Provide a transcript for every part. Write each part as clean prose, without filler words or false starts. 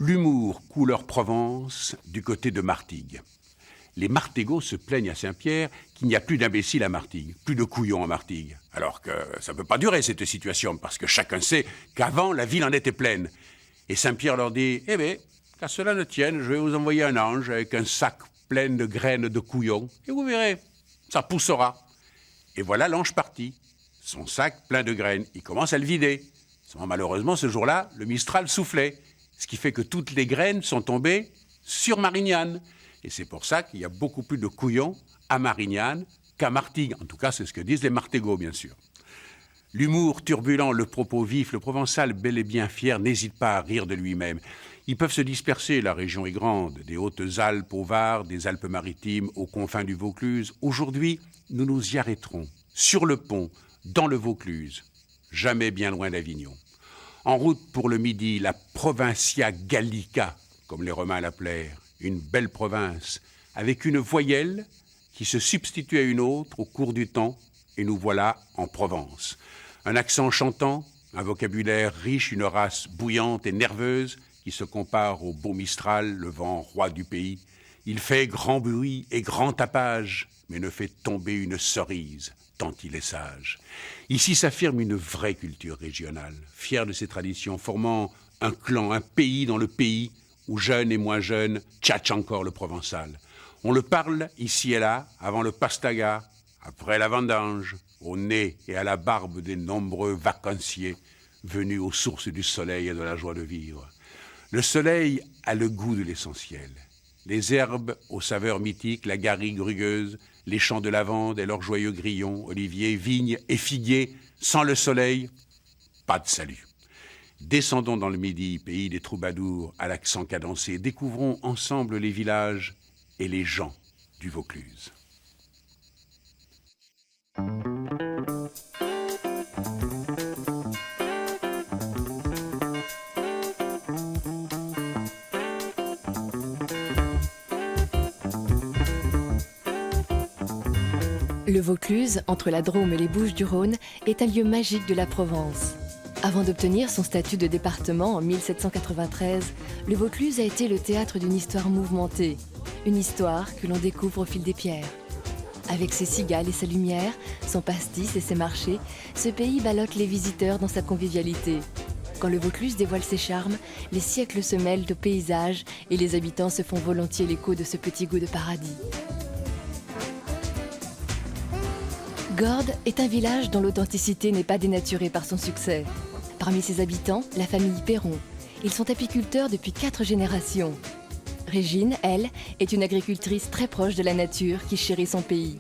L'humour couleur Provence du côté de Martigues. Les Martégots se plaignent à Saint-Pierre qu'il n'y a plus d'imbéciles à Martigues, plus de couillons à Martigues. Alors que ça ne peut pas durer cette situation, parce que chacun sait qu'avant, la ville en était pleine. Et Saint-Pierre leur dit, eh bien, qu'à cela ne tienne, je vais vous envoyer un ange avec un sac plein de graines de couillons, et vous verrez, ça poussera. Et voilà l'ange parti, son sac plein de graines. Il commence à le vider. Malheureusement, ce jour-là, le Mistral soufflait, ce qui fait que toutes les graines sont tombées sur Marignane. Et c'est pour ça qu'il y a beaucoup plus de couillons à Marignane qu'à Martigues. En tout cas, c'est ce que disent les Martégots, bien sûr. L'humour turbulent, le propos vif, le provençal bel et bien fier n'hésite pas à rire de lui-même. Ils peuvent se disperser, la région est grande, des Hautes-Alpes au Var, des Alpes-Maritimes aux confins du Vaucluse. Aujourd'hui, nous nous y arrêterons, sur le pont, dans le Vaucluse, jamais bien loin d'Avignon. En route pour le Midi, la Provincia Gallica, comme les Romains l'appelèrent, une belle province, avec une voyelle qui se substitue à une autre au cours du temps, et nous voilà en Provence. Un accent chantant, un vocabulaire riche, une race bouillante et nerveuse qui se compare au beau Mistral, le vent roi du pays. Il fait grand bruit et grand tapage, mais ne fait tomber une cerise, tant il est sage. Ici s'affirme une vraie culture régionale, fière de ses traditions, formant un clan, un pays dans le pays, où jeunes et moins jeunes tchatchent encore le provençal. On le parle ici et là, avant le pastaga, après la vendange, au nez et à la barbe des nombreux vacanciers venus aux sources du soleil et de la joie de vivre. Le soleil a le goût de l'essentiel. Les herbes aux saveurs mythiques, la garrigue rugueuse, les champs de lavande et leurs joyeux grillons, oliviers, vignes et figuiers, sans le soleil, pas de salut. Descendons dans le Midi, pays des troubadours à l'accent cadencé. Découvrons ensemble les villages et les gens du Vaucluse. Le Vaucluse, entre la Drôme et les Bouches-du-Rhône, est un lieu magique de la Provence. Avant d'obtenir son statut de département en 1793, le Vaucluse a été le théâtre d'une histoire mouvementée. Une histoire que l'on découvre au fil des pierres. Avec ses cigales et sa lumière, son pastis et ses marchés, ce pays ballotte les visiteurs dans sa convivialité. Quand le Vaucluse dévoile ses charmes, les siècles se mêlent au paysage et les habitants se font volontiers l'écho de ce petit goût de paradis. Gordes est un village dont l'authenticité n'est pas dénaturée par son succès. Parmi ses habitants, la famille Perron. Ils sont apiculteurs depuis 4 générations. Régine, elle, est une agricultrice très proche de la nature qui chérit son pays.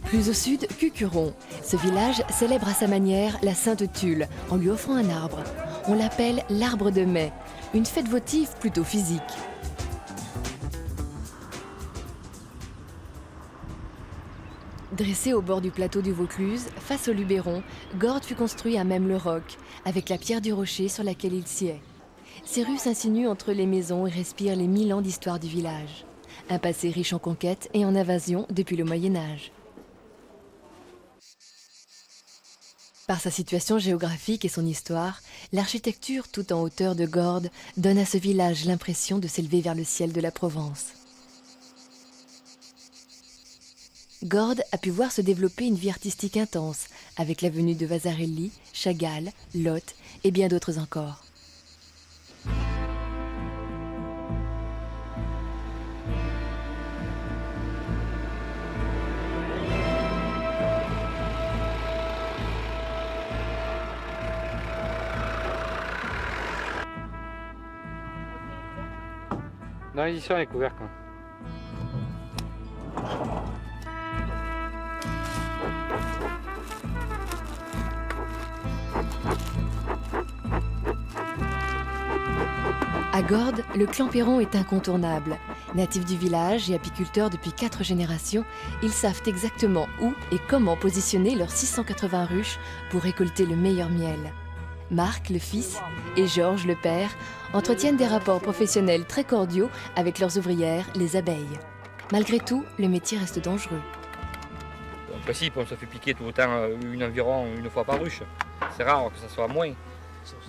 Plus au sud, Cucuron. Ce village célèbre à sa manière la Sainte Tulle en lui offrant un arbre. On l'appelle l'arbre de mai, une fête votive plutôt physique. Dressé au bord du plateau du Vaucluse, face au Luberon, Gordes fut construit à même le roc, avec la pierre du rocher sur laquelle il sied. Ces rues s'insinuent entre les maisons et respirent les 1000 ans d'histoire du village. Un passé riche en conquêtes et en invasions depuis le Moyen-Âge. Par sa situation géographique et son histoire, l'architecture tout en hauteur de Gordes donne à ce village l'impression de s'élever vers le ciel de la Provence. Gordes a pu voir se développer une vie artistique intense, avec la venue de Vasarely, Chagall, Lotte et bien d'autres encore. Dans l'édition, elle est couverte. À Gordes, le clan Perron est incontournable. Natifs du village et apiculteurs depuis 4 générations, ils savent exactement où et comment positionner leurs 680 ruches pour récolter le meilleur miel. Marc, le fils, et Georges, le père, entretiennent des rapports professionnels très cordiaux avec leurs ouvrières, les abeilles. Malgré tout, le métier reste dangereux. En principe, on se fait piquer tout le temps environ une fois par ruche. C'est rare que ça soit moins.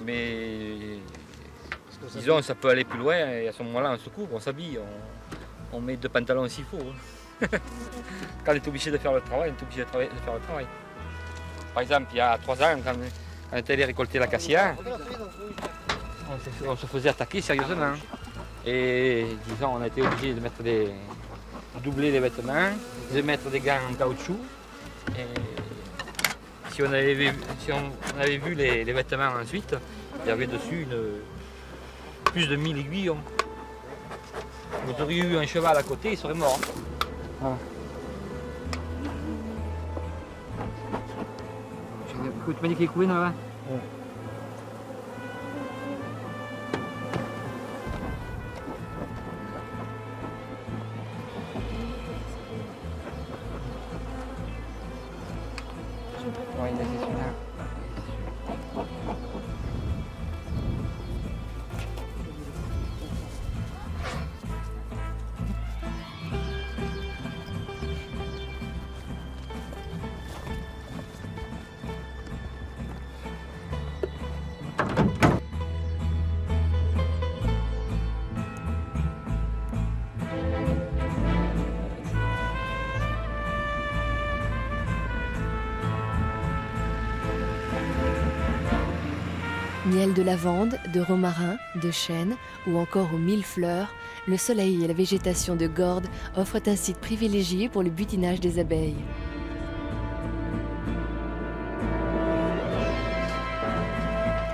Mais disons, ça peut aller plus loin et à ce moment-là, on se couvre, on s'habille, on met 2 pantalons s'il faut. Quand on est obligé de faire le travail, on est obligé de faire le travail. Par exemple, il y a 3 ans, quand on était allé récolter la cassia, on se faisait attaquer sérieusement. Et disons, on a été obligé de doubler les vêtements, de mettre des gants en caoutchouc. Et si on avait vu les vêtements ensuite, il y avait dessus plus de 1000 aiguillons. Vous auriez eu un cheval à côté, il serait mort. Voilà. Écoute, magnifique couine là. Ouais, il est celui-là. Miel de lavande, de romarin, de chêne ou encore aux 1000 fleurs, le soleil et la végétation de Gordes offrent un site privilégié pour le butinage des abeilles.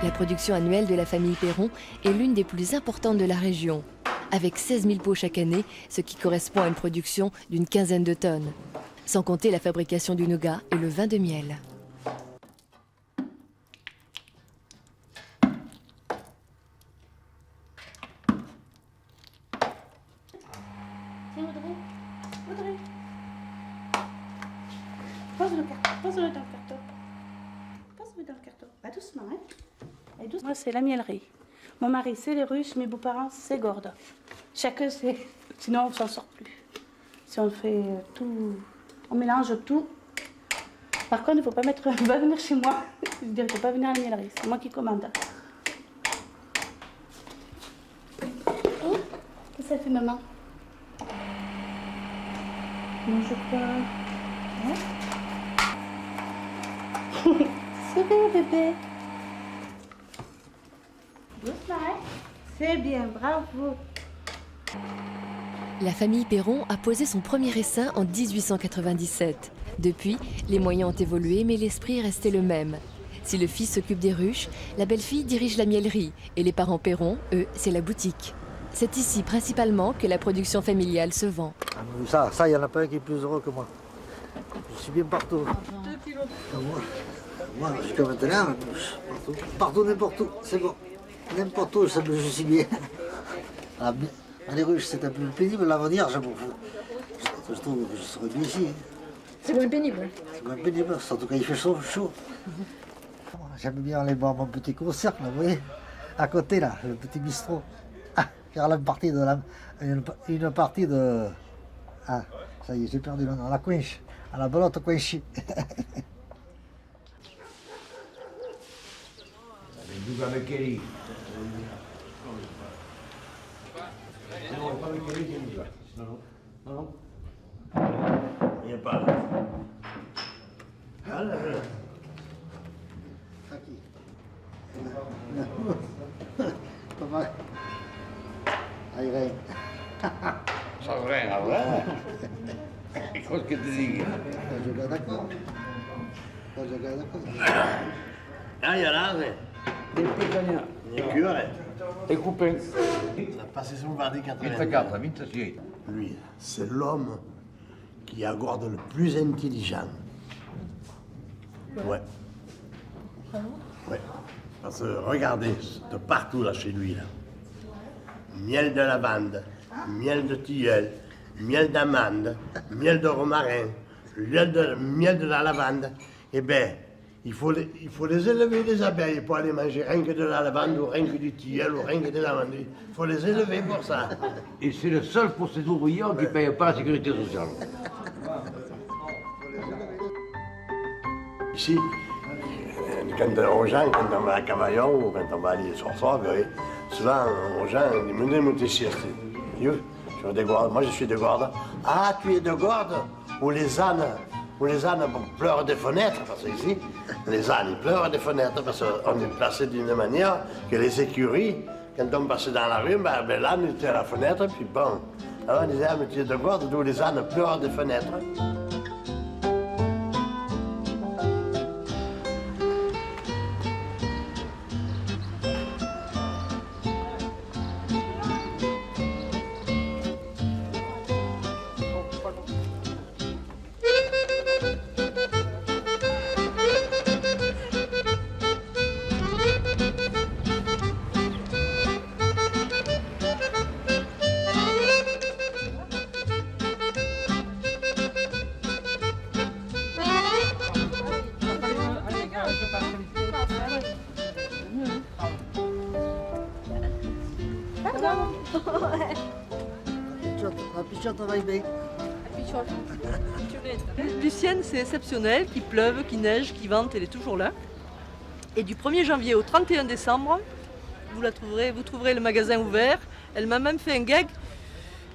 La production annuelle de la famille Perron est l'une des plus importantes de la région, avec 16 000 pots chaque année, ce qui correspond à une production d'une quinzaine de tonnes, sans compter la fabrication du nougat et le vin de miel. Audrey. Pose-le dans le carton. Pose-le dans le carton. Pas doucement, hein. Et doucement. Moi, c'est la mielerie. Mon mari, c'est les ruches. Mes beaux-parents, c'est Gordes. Chacun, c'est... Sinon, on ne s'en sort plus. Si on fait tout... On mélange tout. Par contre, il ne faut pas mettre... Il va venir chez moi. Je veux dire, il ne faut pas venir à la mielerie. C'est moi qui commande. Oh, qu'est-ce que ça fait, maman? Mange pas. Hein? Sourire, bébé. Doucement, hein? C'est bien, bravo. La famille Perron a posé son premier essaim en 1897. Depuis, les moyens ont évolué, mais l'esprit est resté le même. Si le fils s'occupe des ruches, la belle-fille dirige la mielerie et les parents Perron, eux, c'est la boutique. C'est ici principalement que la production familiale se vend. Ça, il n'y en a pas un qui est plus heureux que moi. Je suis bien partout. Moi, jusqu'à maintenant, partout, n'importe où, c'est bon. N'importe où, je suis bien. Les ruches, c'est un peu pénible, l'avenir, je m'en fous. Je trouve que je serais bien ici. C'est moins pénible. C'est moins pénible, surtout quand il fait chaud. J'aime bien aller boire mon petit concert, vous voyez, à côté, là, le petit bistrot. Faire une partie de... Ah, ça y est, j'ai perdu le nom. La quench, à la belote quench. Il n'y a pas. Aqui. Pas mal. Aí vem. Só vem, agora. E coisa que te diga. Pode jogar da cor. Ah, il y en a, mais. Des picanha. Les cures, Et coupé. on a passé son Vardy 80. 24, 26. Lui, c'est l'homme qui a Gordes le plus intelligent. Ouais. Ouais. Parce que regardez, de partout là chez lui, là. Miel de lavande, miel de tilleul, miel d'amande, miel de romarin, miel de la lavande. Eh bien, il faut les élever, les abeilles, pour aller manger rien que de la lavande, ou rien que du tilleul, ou rien que de l'amande. Il faut les élever pour ça. Et c'est le seul pour ces ouvriers qui ne payent pas la sécurité sociale. Ici, Aux gens, quand on va à Cavaillon ou quand on va à l'île sur soir, souvent aux gens, ils disent venez monter sieste. Je suis de Gordes. Moi je suis de Gordes. Ah, tu es de Gordes? Où les ânes pleurent des fenêtres, parce que ici, les ânes ils pleurent des fenêtres, parce qu'on est placé d'une manière que les écuries, quand on passait dans la rue, l'âne était à la fenêtre, puis bon. Alors on disait, ah, mais tu es de Gordes, d'où les ânes pleurent des fenêtres. Lucienne, c'est exceptionnel, qu'il pleuve, qu'il neige, qu'il vente, elle est toujours là. Et du 1er janvier au 31 décembre, vous trouverez le magasin ouvert. Elle m'a même fait un gag.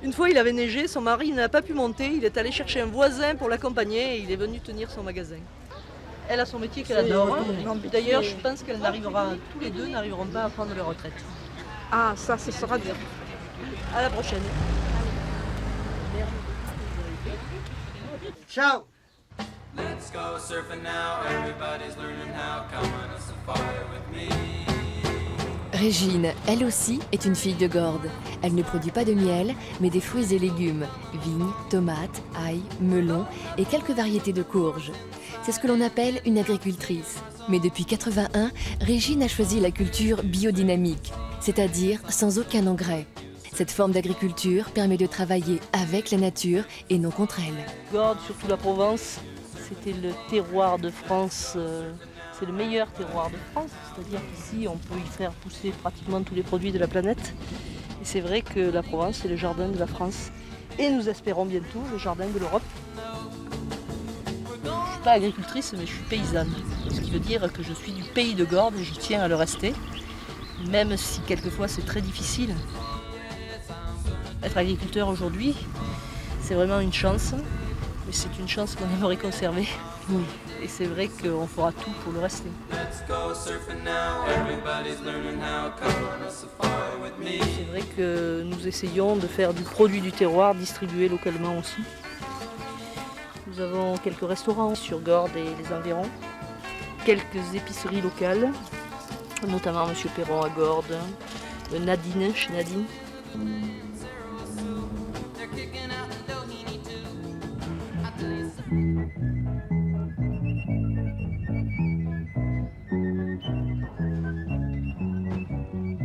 Une fois, il avait neigé, son mari n'a pas pu monter, il est allé chercher un voisin pour l'accompagner et il est venu tenir son magasin. Elle a son métier qu'elle adore. D'ailleurs, je pense qu'elle tous les deux n'arriveront pas à prendre leur retraite. Ah, ça, ce sera dur. À la prochaine. Ciao. Let's go surfing now, everybody's learning how, come on a safari with me. Régine, elle aussi, est une fille de Gordes. Elle ne produit pas de miel, mais des fruits et légumes, vignes, tomates, ail, melons et quelques variétés de courges. C'est ce que l'on appelle une agricultrice. Mais depuis 81, Régine a choisi la culture biodynamique, c'est-à-dire sans aucun engrais. Cette forme d'agriculture permet de travailler avec la nature et non contre elle. Gordes, surtout la Provence, c'était le terroir de France, c'est le meilleur terroir de France. C'est-à-dire qu'ici, on peut y faire pousser pratiquement tous les produits de la planète. Et c'est vrai que la Provence, c'est le jardin de la France. Et nous espérons bientôt le jardin de l'Europe. Je ne suis pas agricultrice, mais je suis paysanne. Ce qui veut dire que je suis du pays de Gordes et je tiens à le rester. Même si quelquefois c'est très difficile. Être agriculteur aujourd'hui, c'est vraiment une chance, mais c'est une chance qu'on aimerait conserver. Et c'est vrai qu'on fera tout pour le rester. C'est vrai que nous essayons de faire du produit du terroir distribué localement aussi. Nous avons quelques restaurants sur Gordes et les environs, quelques épiceries locales, notamment M. Perron à Gordes, Nadine chez Nadine.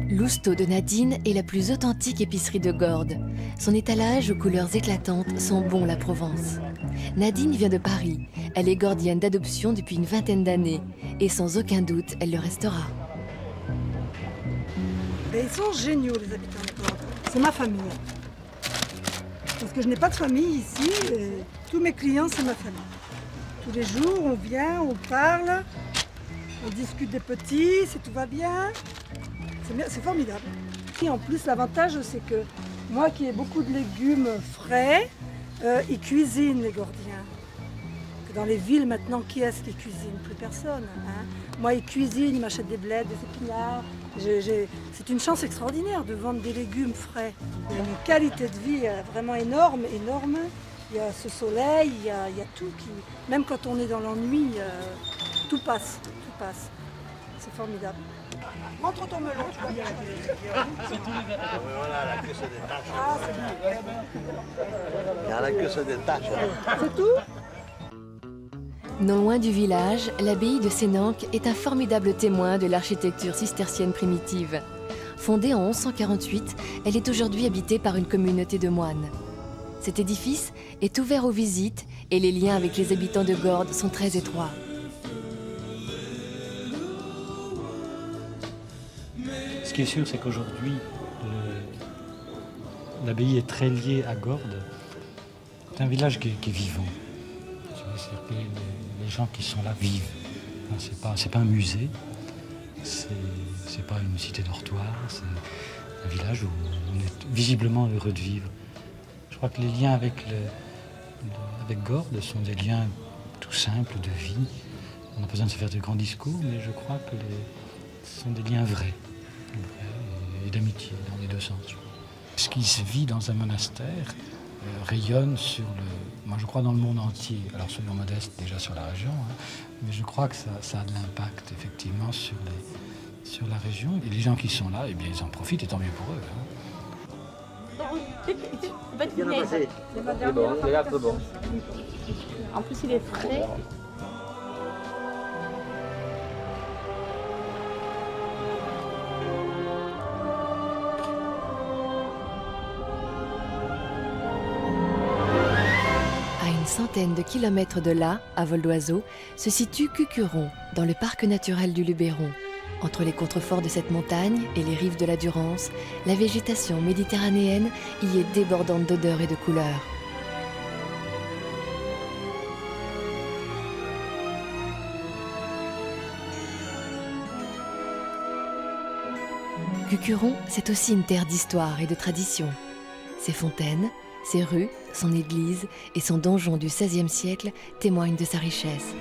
Lousteau de Nadine est la plus authentique épicerie de Gordes. Son étalage aux couleurs éclatantes sent bon la Provence. Nadine vient de Paris. Elle est gordienne d'adoption depuis une vingtaine d'années. Et sans aucun doute, elle le restera. Et ils sont géniaux, les habitants de Gordes. C'est ma famille. Parce que je n'ai pas de famille ici. Et tous mes clients, c'est ma famille. Tous les jours, on vient, on parle, on discute des petits, si tout va bien. C'est formidable. Et en plus, l'avantage, c'est que moi qui ai beaucoup de légumes frais, ils cuisinent les Gordiens. Dans les villes, maintenant, qui est-ce qui cuisine? Plus personne. Hein. Moi, ils cuisinent, ils m'achètent des bleds, des épinards. C'est une chance extraordinaire de vendre des légumes frais. Il y a une qualité de vie vraiment énorme. Il y a ce soleil, il y a tout qui... Même quand on est dans l'ennui, tout passe. C'est formidable. Montre ton melon. Voilà, la queue se détache. Ah, c'est bien. La queue se détache. C'est tout? Non loin du village, l'abbaye de Sénanque est un formidable témoin de l'architecture cistercienne primitive. Fondée en 1148, elle est aujourd'hui habitée par une communauté de moines. Cet édifice est ouvert aux visites et les liens avec les habitants de Gordes sont très étroits. Ce qui est sûr, c'est qu'aujourd'hui, l'abbaye est très liée à Gordes. C'est un village qui est vivant. C'est-à-dire que les gens qui sont là vivent. C'est pas un musée, c'est pas une cité dortoir, c'est un village où on est visiblement heureux de vivre. Je crois que les liens avec Gordes sont des liens tout simples de vie. On n'a pas besoin de se faire de grands discours, mais je crois que ce sont des liens vrais et d'amitié dans les deux sens. Ce qui se vit dans un monastère rayonne moi je crois dans le monde entier. Alors soyons modestes déjà sur la région, hein, mais je crois que ça a de l'impact effectivement sur la région. Et les gens qui sont là, eh bien ils en profitent et tant mieux pour eux. Hein. Il bon, il est là, peu bon. En plus, il est frais. À une centaine de kilomètres de là, à vol d'oiseau, se situe Cucuron, dans le parc naturel du Luberon. Entre les contreforts de cette montagne et les rives de la Durance, la végétation méditerranéenne y est débordante d'odeurs et de couleurs. Cucuron, c'est aussi une terre d'histoire et de tradition. Ses fontaines, ses rues, son église et son donjon du XVIe siècle témoignent de sa richesse.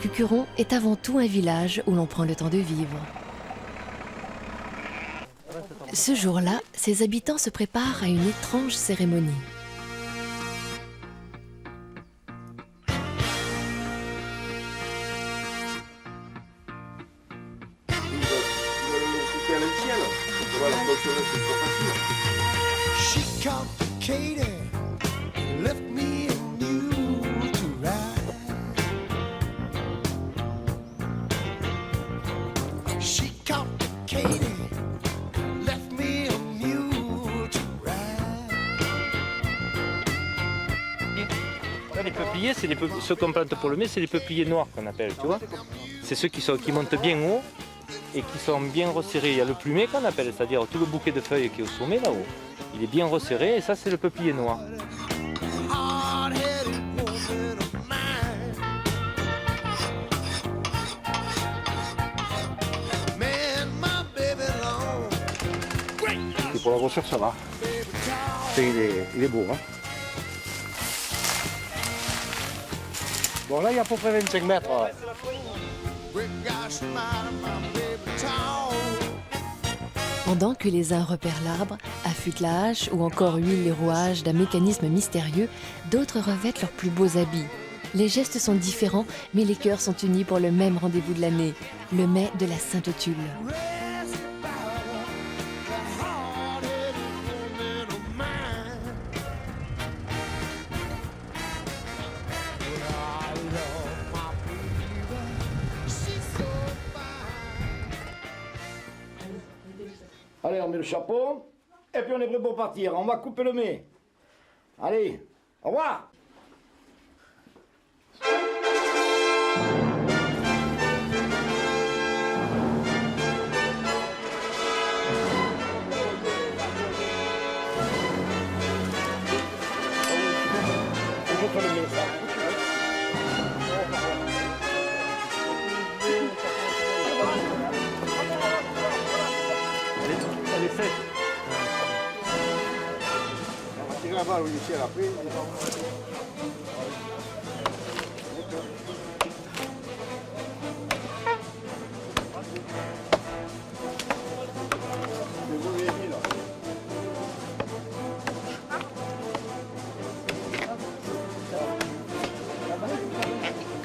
Cucuron est avant tout un village où l'on prend le temps de vivre. Ce jour-là, ses habitants se préparent à une étrange cérémonie. She complicated, left me and you to ride. She complicated, left me and you to ride. Là, les peupliers, ceux qu'on plante pour le mai, c'est les peupliers noirs qu'on appelle, tu vois. C'est ceux qui montent bien haut et qui sont bien resserrés. Il y a le plumet qu'on appelle, c'est-à-dire tout le bouquet de feuilles qui est au sommet là-haut. Il est bien resserré et ça c'est le peuplier noir. Et pour la grosseur ça va. Il est beau. Hein. Bon là il y a à peu près 25 mètres. Pendant que les uns repèrent l'arbre, affûtent la hache ou encore huilent les rouages d'un mécanisme mystérieux, d'autres revêtent leurs plus beaux habits. Les gestes sont différents, mais les cœurs sont unis pour le même rendez-vous de l'année, le mai de la Sainte-Tulle. Allez, on met le chapeau, et puis on est prêt pour partir. On va couper le mai. Allez, au revoir. Elle est faite. On va tirer la balle au ciel après.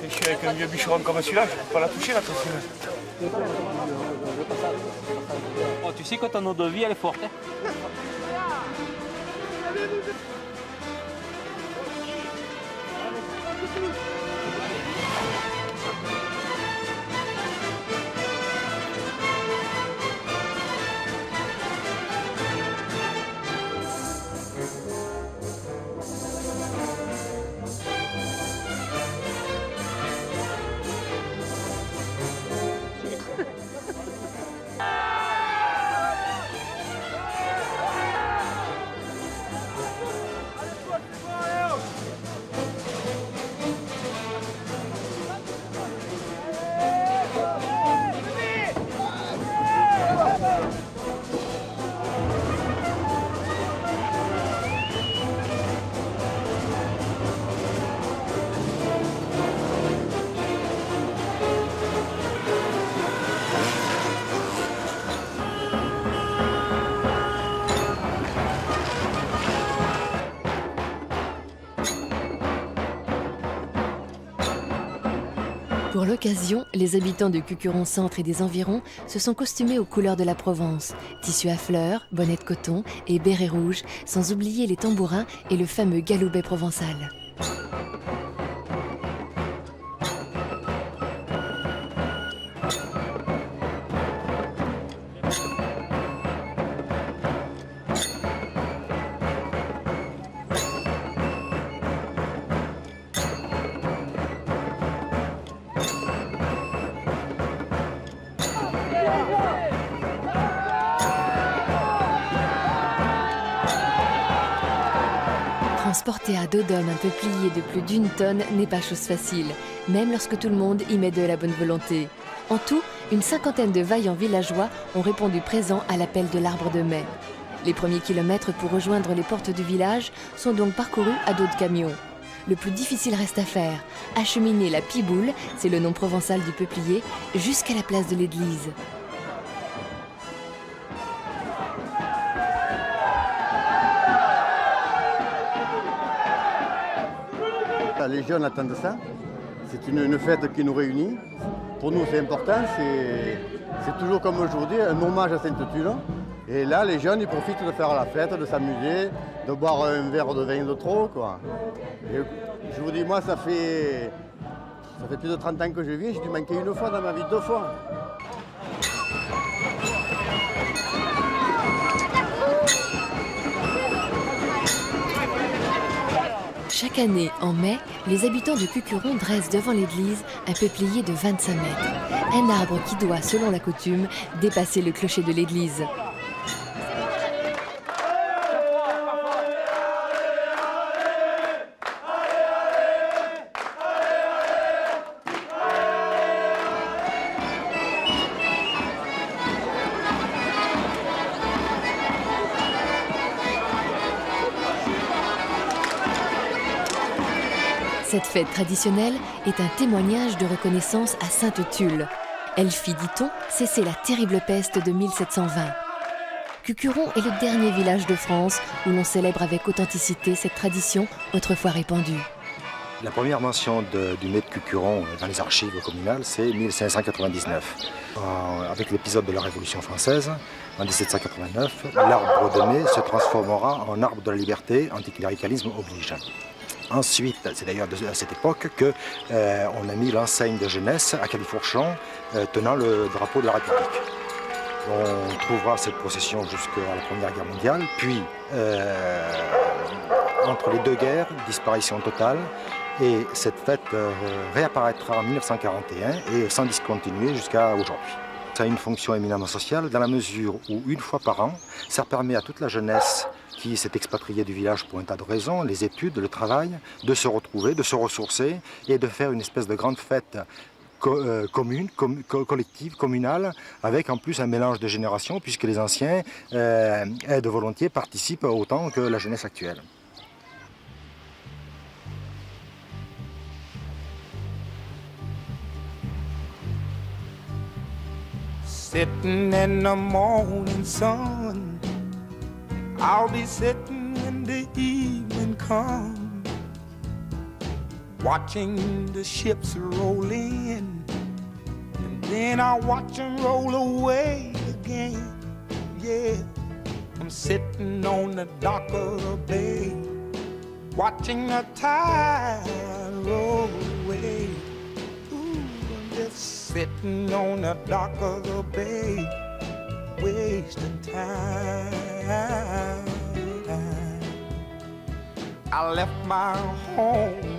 Je suis avec un vieux bûcheron comme celui-là, je ne peux pas la toucher la tronçonneuse. Oh, tu sais que ton eau de vie elle est forte. Hein. Pour l'occasion, les habitants de Cucuron-Centre et des environs se sont costumés aux couleurs de la Provence. Tissus à fleurs, bonnets de coton et bérets rouges, sans oublier les tambourins et le fameux galoubet provençal. Transporter à dos d'homme un peuplier de plus d'1 tonne n'est pas chose facile, même lorsque tout le monde y met de la bonne volonté. En tout, une 50aine de vaillants villageois ont répondu présents à l'appel de l'arbre de mai. Les premiers kilomètres pour rejoindre les portes du village sont donc parcourus à dos de camion. Le plus difficile reste à faire, acheminer la piboule, c'est le nom provençal du peuplier, jusqu'à la place de l'église. Les jeunes attendent ça. C'est une fête qui nous réunit. Pour nous, c'est important. C'est toujours comme aujourd'hui, un hommage à Sainte-Tulle. Et là, les jeunes, ils profitent de faire la fête, de s'amuser, de boire un verre de vin de trop, quoi. Et je vous dis, moi, ça fait plus de 30 ans que je vis. J'ai dû manquer une fois dans ma vie, 2 fois. Chaque année, en mai, les habitants de Cucuron dressent devant l'église un peuplier de 25 mètres. Un arbre qui doit, selon la coutume, dépasser le clocher de l'église. Cette fête traditionnelle est un témoignage de reconnaissance à Sainte-Tulle. Elle fit, dit-on, cesser la terrible peste de 1720. Cucuron est le dernier village de France où l'on célèbre avec authenticité cette tradition autrefois répandue. La première mention du mai de Cucuron dans les archives communales, c'est 1599. Avec l'épisode de la Révolution française, en 1789, l'arbre de mai se transformera en arbre de la liberté, anticléricalisme oblige. Ensuite, c'est d'ailleurs à cette époque qu'on a mis l'enseigne de jeunesse à Califourchon tenant le drapeau de la République. On trouvera cette procession jusqu'à la Première Guerre mondiale, puis entre les 2 guerres, disparition totale, et cette fête réapparaîtra en 1941 et sans discontinuer jusqu'à aujourd'hui. Ça a une fonction éminemment sociale dans la mesure où, une fois par an, ça permet à toute la jeunesse qui s'est expatriée du village pour un tas de raisons, les études, le travail, de se retrouver, de se ressourcer et de faire une espèce de grande fête commune, collective, communale, avec en plus un mélange de générations, puisque les anciens aident volontiers, participent autant que la jeunesse actuelle. Sitting in the morning sun, I'll be sitting when the evening comes, watching the ships roll in, and then I'll watch them roll away again. Yeah, I'm sitting on the dock of the bay, watching the tide roll away. Ooh, I'm just sitting on the dock of the bay, wasting time. I left my home